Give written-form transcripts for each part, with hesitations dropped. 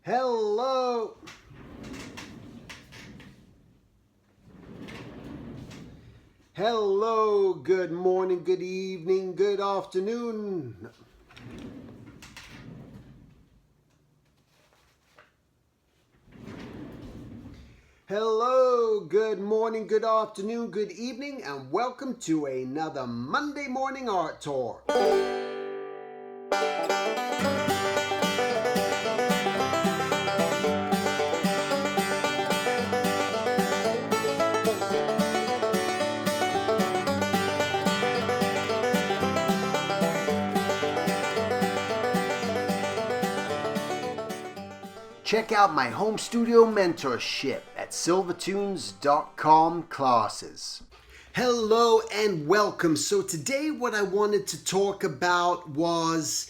Hello. Hello, good morning, good evening, good afternoon. Hello, good morning, good afternoon, good evening, and welcome to another Monday Morning Art Tour. Check out my home studio mentorship at silvertunes.com classes. Hello and welcome. So today what I wanted to talk about was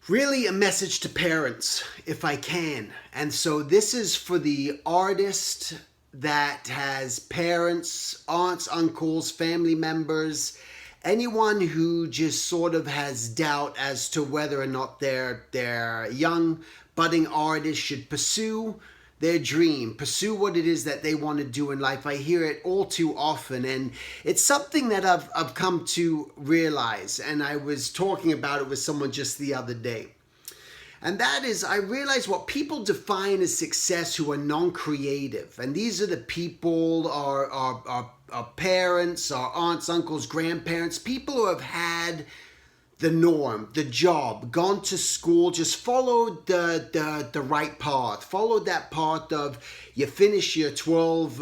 really a message to parents, if I can. And so this is for the artist that has parents, aunts, uncles, family members, anyone who just sort of has doubt as to whether or not their young budding artists should pursue their dream, pursue what it is that they want to do in life. I hear it all too often, and it's something that I've come to realize, and I was talking about it with someone just the other day. And that is, I realize what people define as success who are non-creative. And these are the people, our parents, our aunts, uncles, grandparents, people who have had the norm, the job, gone to school, just followed the right path. Followed that path of you finish your 12,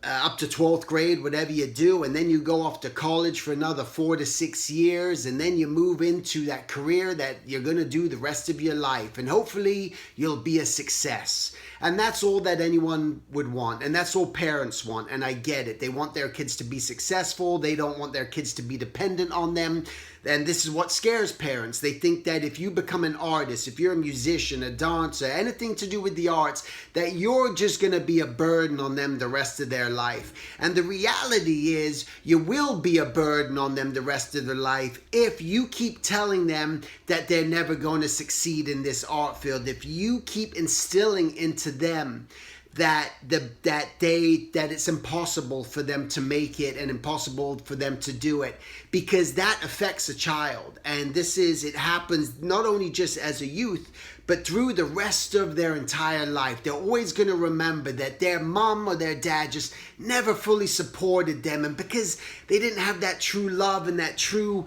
up to 12th grade, whatever you do, and then you go off to college for another 4 to 6 years, and then you move into that career that you're going to do the rest of your life, and hopefully you'll be a success. And that's all that anyone would want, and that's all parents want, and I get it. They want their kids to be successful. They don't want their kids to be dependent on them. And this is what scares parents. They think that if you become an artist, if you're a musician, a dancer, anything to do with the arts, that you're just going to be a burden on them the rest of their life. And the reality is you will be a burden on them the rest of their life if you keep telling them that they're never going to succeed in this art field. If you keep instilling into them that it's impossible for them to make it and impossible for them to do it, because that affects a child. And it happens not only just as a youth, but through the rest of their entire life. They're always going to remember that their mom or their dad just never fully supported them, and because they didn't have that true love and that true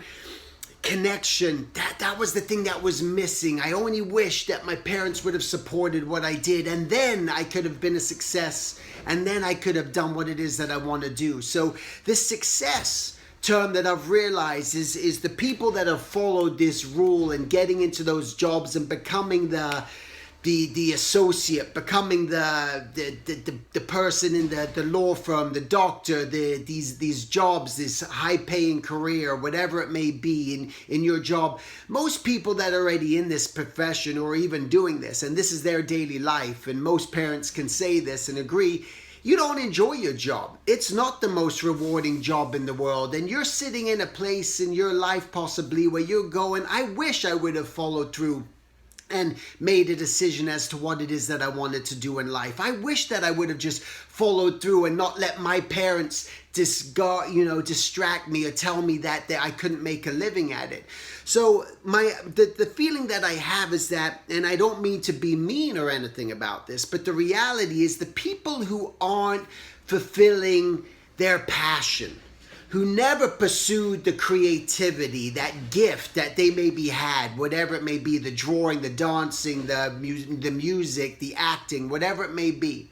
connection, that was the thing that was missing. I only wish that my parents would have supported what I did, and then I could have been a success, and then I could have done what it is that I want to do. So this success term that I've realized is the people that have followed this rule and getting into those jobs and becoming the associate, becoming the person in the law firm, the doctor, these jobs, this high paying career, whatever it may be in your job. Most people that are already in this profession or even doing this, and this is their daily life, and most parents can say this and agree, you don't enjoy your job. It's not the most rewarding job in the world, and you're sitting in a place in your life possibly where you're going, I wish I would have followed through and made a decision as to what it is that I wanted to do in life. I wish that I would have just followed through and not let my parents distract me or tell me that I couldn't make a living at it. So the feeling that I have is that, and I don't mean to be mean or anything about this, but the reality is the people who aren't fulfilling their passion, who never pursued the creativity, that gift that they maybe had, whatever it may be, the drawing, the dancing, the music, the acting, whatever it may be,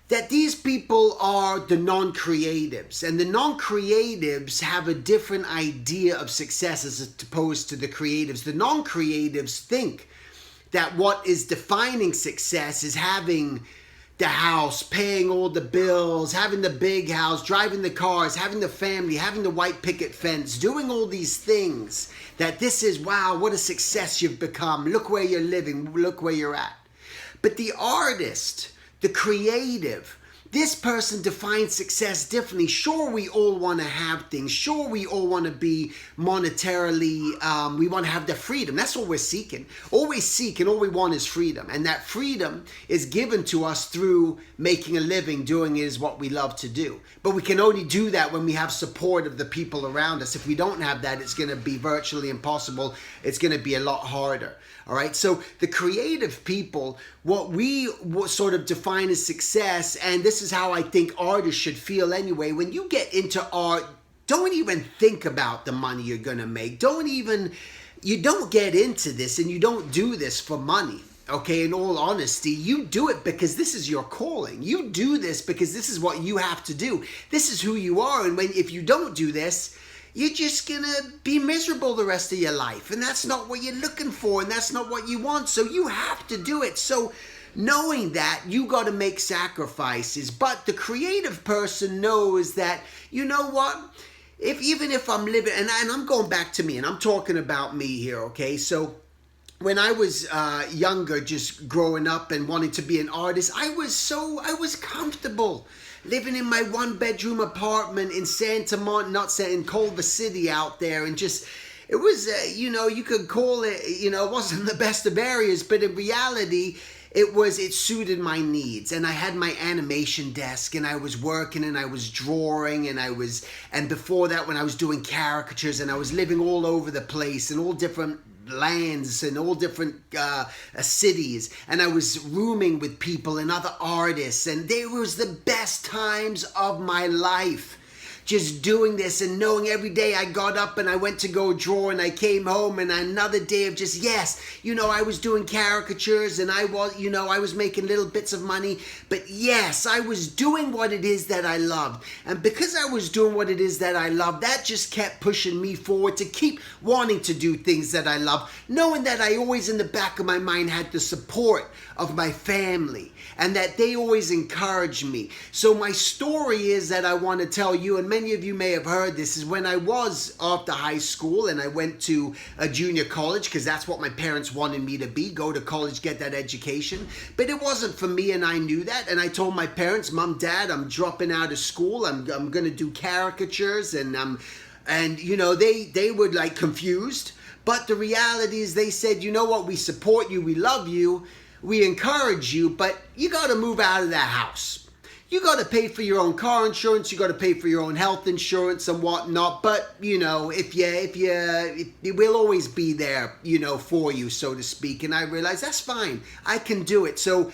that these people are the non-creatives. And the non-creatives have a different idea of success as opposed to the creatives. The non-creatives think that what is defining success is having the house, paying all the bills, having the big house, driving the cars, having the family, having the white picket fence, doing all these things. That this is, wow, what a success you've become. Look where you're living. Look where you're at. But the artist, the creative, this person defines success differently. Sure, we all want to have things. Sure, we all want to be monetarily, we want to have the freedom. That's what we're seeking. All we seek and all we want is freedom. And that freedom is given to us through making a living, doing it is what we love to do. But we can only do that when we have support of the people around us. If we don't have that, it's going to be virtually impossible. It's going to be a lot harder. All right. So the creative people, what we sort of define as success, and this is how I think artists should feel anyway. When you get into art, don't even think about the money you're going to make. You don't get into this and you don't do this for money. Okay, in all honesty, you do it because this is your calling. You do this because this is what you have to do. This is who you are. And if you don't do this, you're just gonna be miserable the rest of your life. And that's not what you're looking for, and that's not what you want. So you have to do it. So knowing that, you got to make sacrifices. But the creative person knows that, you know what? Even if I'm living, and I'm going back to me, and I'm talking about me here, okay? So when I was younger, just growing up and wanting to be an artist, I was comfortable living in my 1-bedroom apartment in in Culver City out there, and just, it was, you could call it, it wasn't the best of areas, but in reality, it suited my needs. And I had my animation desk, and I was working, and I was drawing, and before that, when I was doing caricatures, and I was living all over the place in all different lands and all different cities, and I was rooming with people and other artists, and they was the best times of my life, just doing this and knowing every day I got up and I went to go draw, and I came home and another day of just, yes, I was doing caricatures, and I was making little bits of money, but yes, I was doing what it is that I loved. And because I was doing what it is that I loved, that just kept pushing me forward to keep wanting to do things that I love, knowing that I always in the back of my mind had the support of my family, and that they always encouraged me. So my story is that I want to tell you, and many of you may have heard this, is when I was after high school and I went to a junior college, because that's what my parents wanted me to be, go to college, get that education. But it wasn't for me, and I knew that. And I told my parents, Mom, Dad, I'm dropping out of school. I'm going to do caricatures. And they were like confused. But the reality is they said, you know what, we support you, we love you, we encourage you, but you got to move out of that house. You got to pay for your own car insurance. You got to pay for your own health insurance and whatnot. But it will always be there, for you, so to speak. And I realized that's fine. I can do it. So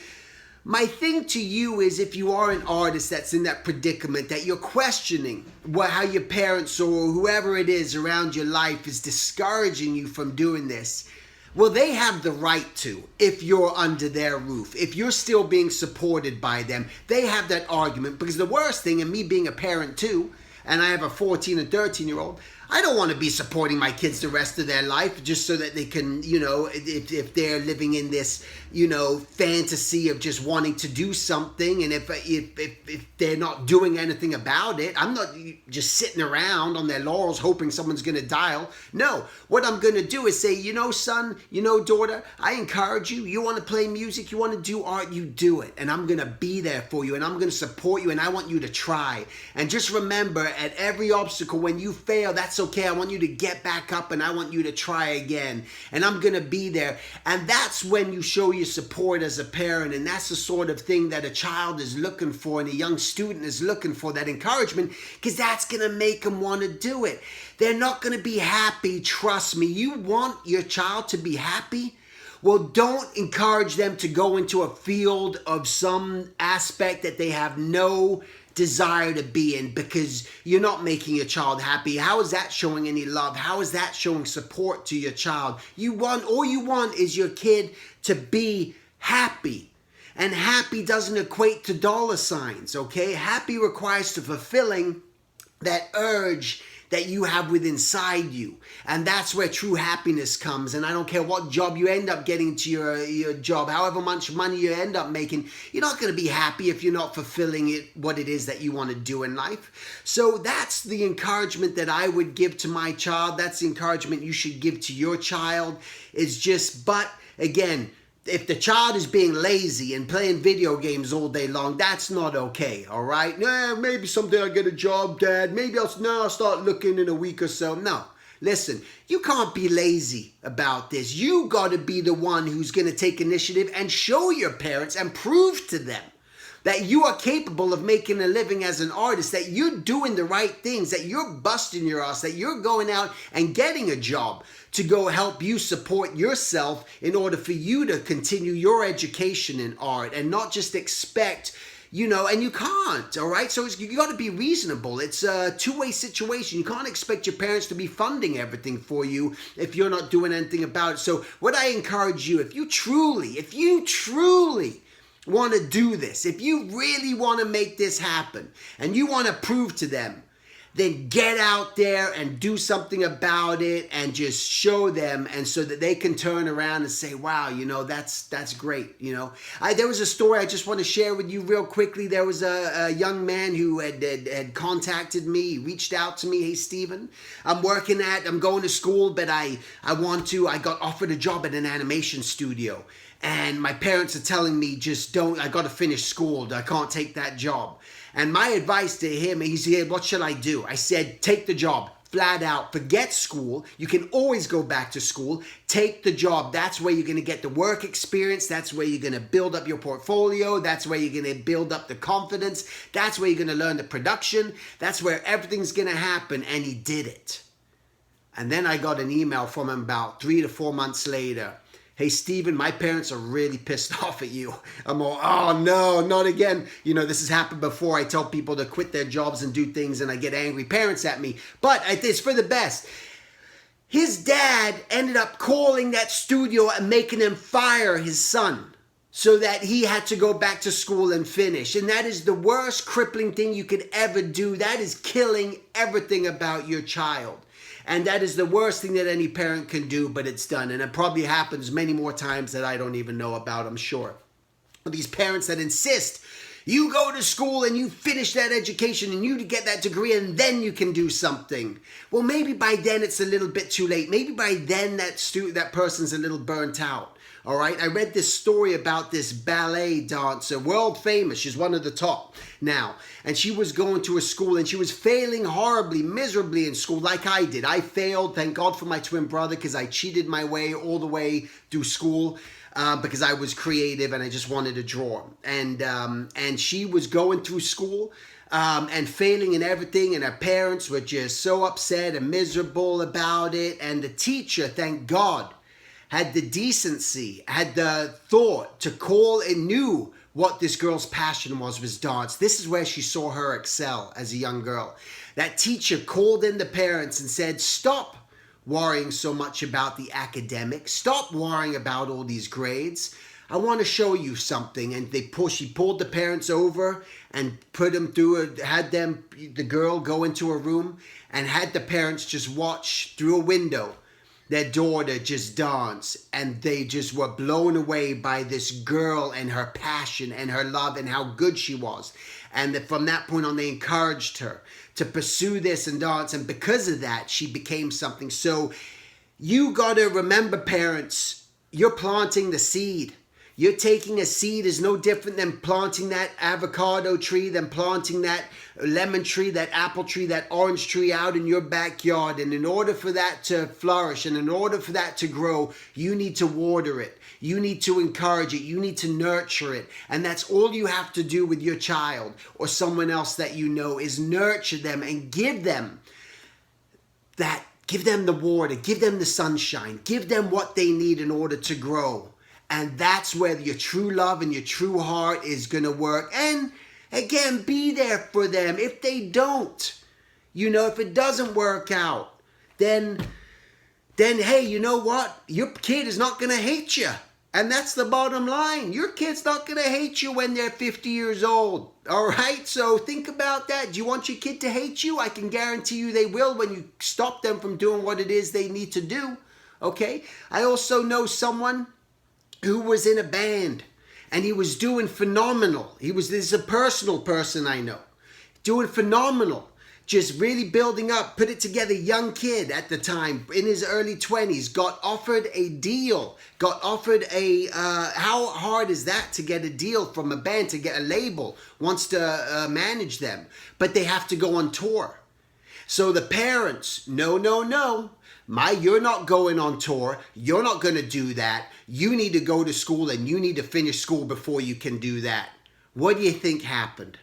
my thing to you is, if you are an artist that's in that predicament, that you're questioning how your parents or whoever it is around your life is discouraging you from doing this, well, they have the right to, if you're under their roof. If you're still being supported by them, they have that argument. Because the worst thing, and me being a parent too, and I have a 14 and 13-year-old, I don't want to be supporting my kids the rest of their life just so that they can, if they're living in this, fantasy of just wanting to do something, and if they're not doing anything about it, I'm not just sitting around on their laurels hoping someone's going to dial. No, what I'm going to do is say, son, daughter, I encourage you. You want to play music, you want to do art, you do it. And I'm going to be there for you, and I'm going to support you, and I want you to try. And just remember, at every obstacle, when you fail, that's okay. I want you to get back up, and I want you to try again. And I'm going to be there. And that's when you show your support as a parent. And that's the sort of thing that a child is looking for, and a young student is looking for, that encouragement, because that's going to make them want to do it. They're not going to be happy. Trust me. You want your child to be happy? Well, don't encourage them to go into a field of some aspect that they have no desire to be in, because you're not making your child happy. How is that showing any love? How is that showing support to your child? All you want is your kid to be happy. And happy doesn't equate to dollar signs, okay? Happy requires to fulfilling that urge that you have within inside you. And that's where true happiness comes. And I don't care what job you end up getting to your job, however much money you end up making, you're not going to be happy if you're not fulfilling what it is that you want to do in life. So that's the encouragement that I would give to my child. That's the encouragement you should give to your child. But again, if the child is being lazy and playing video games all day long, that's not okay, all right? Nah, maybe someday I'll get a job, Dad. Maybe I'll start looking in a week or so. No. Listen, you can't be lazy about this. You got to be the one who's going to take initiative and show your parents and prove to them that you are capable of making a living as an artist, that you're doing the right things, that you're busting your ass, that you're going out and getting a job to go help you support yourself in order for you to continue your education in art and not just expect, and you can't, all right? So you got to be reasonable. It's a two-way situation. You can't expect your parents to be funding everything for you if you're not doing anything about it. So what I encourage you, if you truly want to do this, if you really want to make this happen and you want to prove to them, then get out there and do something about it and just show them, and so that they can turn around and say, wow, that's great. There was a story I just want to share with you real quickly. There was a young man who had contacted me. He reached out to me. Hey, Stephen, I'm going to school, but I got offered a job at an animation studio. And my parents are telling me, I got to finish school. I can't take that job. And my advice to him, he said, what should I do? I said, take the job, flat out. Forget school. You can always go back to school. Take the job. That's where you're going to get the work experience. That's where you're going to build up your portfolio. That's where you're going to build up the confidence. That's where you're going to learn the production. That's where everything's going to happen. And he did it. And then I got an email from him about 3 to 4 months later. Hey, Stephen, my parents are really pissed off at you. I'm all, oh, no, not again. This has happened before. I tell people to quit their jobs and do things, and I get angry parents at me. But it's for the best. His dad ended up calling that studio and making him fire his son so that he had to go back to school and finish. And that is the worst crippling thing you could ever do. That is killing everything about your child. And that is the worst thing that any parent can do, but it's done. And it probably happens many more times that I don't even know about, I'm sure. But these parents that insist you go to school and you finish that education and you get that degree and then you can do something. Well, maybe by then it's a little bit too late. Maybe by then that person's a little burnt out. All right, I read this story about this ballet dancer, world famous. She's one of the top now. And she was going to a school and she was failing horribly, miserably in school like I did. I failed, thank God for my twin brother, because I cheated my way all the way through school because I was creative and I just wanted to draw. And she was going through school and failing in everything, and her parents were just so upset and miserable about it. And the teacher, thank God, had the decency, had the thought to call and knew what this girl's passion was dance. This is where she saw her excel as a young girl. That teacher called in the parents and said, stop worrying so much about the academics. Stop worrying about all these grades. I want to show you something. And she pulled the parents over and put them through, the girl go into a room and had the parents just watch through a window their daughter just dance, and they just were blown away by this girl and her passion and her love and how good she was. And from that point on, they encouraged her to pursue this and dance, and because of that, she became something. So you got to remember, parents, you're planting the seed. You're taking a seed is no different than planting that avocado tree, than planting that lemon tree, that apple tree, that orange tree out in your backyard. And in order for that to flourish and in order for that to grow, you need to water it. You need to encourage it. You need to nurture it. And that's all you have to do with your child or someone else that you know, is nurture them and give them that. Give them the water. Give them the sunshine. Give them what they need in order to grow. And that's where your true love and your true heart is going to work. And again, be there for them. If they don't, if it doesn't work out, then hey, you know what? Your kid is not going to hate you. And that's the bottom line. Your kid's not going to hate you when they're 50 years old. All right? So think about that. Do you want your kid to hate you? I can guarantee you they will when you stop them from doing what it is they need to do. Okay? I also know someone who was in a band, and he was doing phenomenal. This is a personal person I know, doing phenomenal. just really building up, put it together, young kid at the time, in his early 20s, got offered a deal, how hard is that to get a deal from a band, to get a label, wants to manage them, but they have to go on tour. So the parents, no, you're not going on tour. You're not going to do that. You need to go to school and you need to finish school before you can do that. What do you think happened?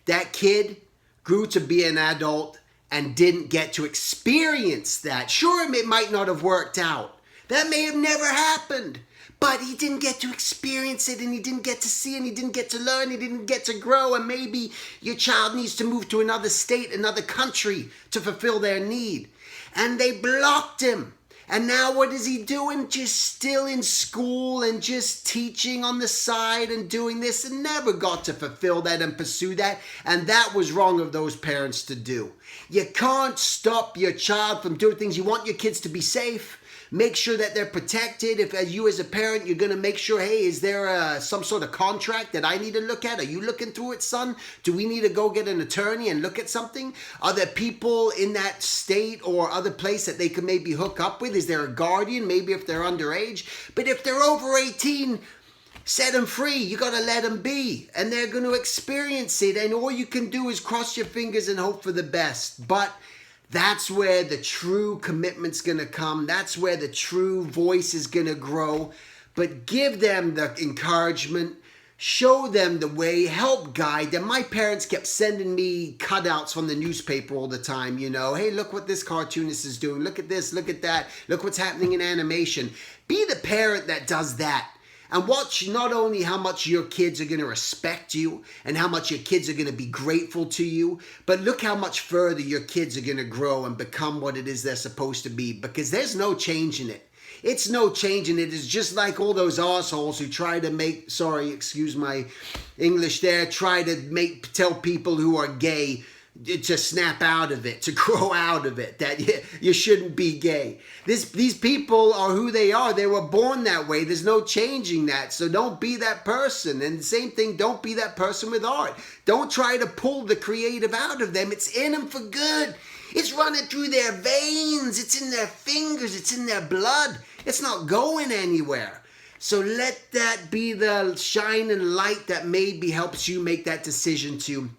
That kid grew to be an adult and didn't get to experience that. Sure, it might not have worked out. That may have never happened. But he didn't get to experience it, and he didn't get to see, and he didn't get to learn, he didn't get to grow, and maybe your child needs to move to another state, another country to fulfill their need. And they blocked him. And now what is he doing? Just still in school and just teaching on the side and doing this, and never got to fulfill that and pursue that. And that was wrong of those parents to do. You can't stop your child from doing things. You want your kids to be safe. Make sure that they're protected. If as you as a parent, you're going to make sure, hey, is there some sort of contract that I need to look at? Are you looking through it, son? Do we need to go get an attorney and look at something? Are there people in that state or other place that they could maybe hook up with? Is there a guardian, maybe if they're underage? But if they're over 18, set them free. You got to let them be. And they're going to experience it. And all you can do is cross your fingers and hope for the best. But that's where the true commitment's going to come. That's where the true voice is going to grow. But give them the encouragement. Show them the way. Help guide them. My parents kept sending me cutouts from the newspaper all the time. You know, hey, look what this cartoonist is doing. Look at this. Look at that. Look what's happening in animation. Be the parent that does that. And watch not only how much your kids are going to respect you and how much your kids are going to be grateful to you, but look how much further your kids are going to grow and become what it is they're supposed to be, because there's no changing it. It's no changing it. It's just like all those assholes who try to make, sorry, excuse my English there, tell people who are gay to snap out of it, to grow out of it, that you shouldn't be gay. These people are who they are. They were born that way. There's no changing that. So don't be that person. And the same thing, don't be that person with art. Don't try to pull the creative out of them. It's in them for good. It's running through their veins. It's in their fingers. It's in their blood. It's not going anywhere. So let that be the shining light that maybe helps you make that decision to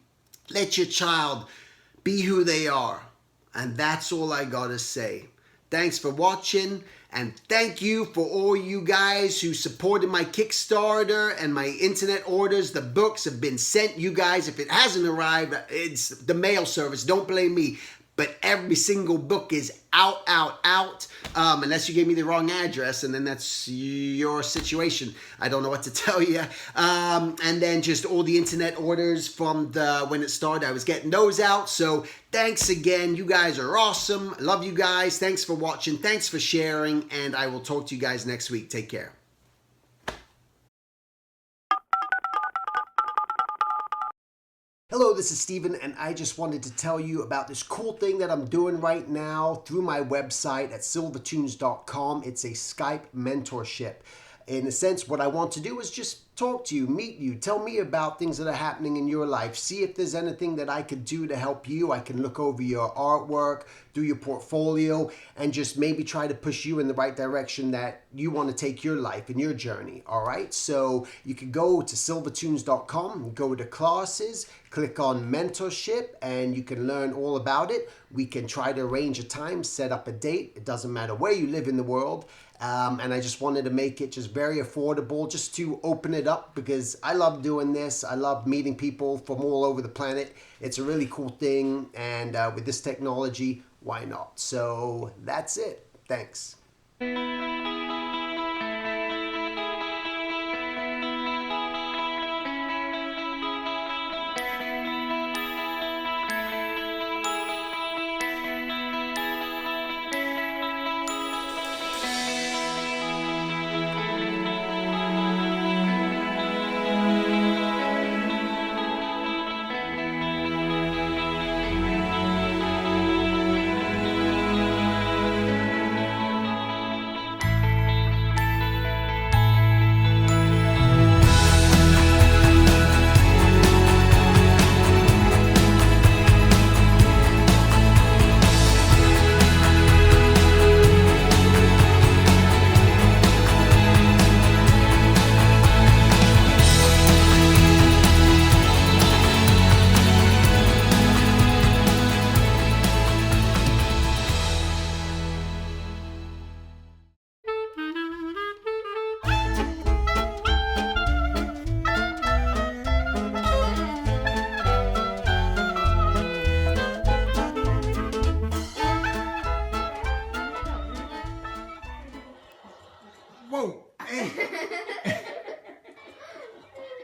let your child be who they are. And that's all I gotta say. Thanks for watching, and thank you for all you guys who supported my Kickstarter and my internet orders. The books have been sent, you guys. If it hasn't arrived, it's the mail service. Don't blame me. But every single book is out. Unless you gave me the wrong address, and then that's your situation. I don't know what to tell you. And then just all the internet orders from when it started, I was getting those out. So thanks again. You guys are awesome. Love you guys. Thanks for watching. Thanks for sharing. And I will talk to you guys next week. Take care. Hello, this is Steven, and I just wanted to tell you about this cool thing that I'm doing right now through my website at silvertunes.com. It's a Skype mentorship. In a sense, what I want to do is just talk to you, meet you, tell me about things that are happening in your life, see if there's anything that I could do to help you. I can look over your artwork, do your portfolio, and just maybe try to push you in the right direction that you want to take your life and your journey, all right? So you can go to silvertunes.com, go to classes, click on mentorship, and you can learn all about it. We can try to arrange a time, set up a date. It doesn't matter where you live in the world. And I just wanted to make it just very affordable, just to open it up, because I love doing this. I love meeting people from all over the planet. It's a really cool thing, and with this technology, why not? So that's it. Thanks.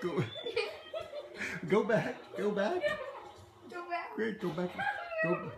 Go. Go back. Go back. Go back. Great. Go back. Go.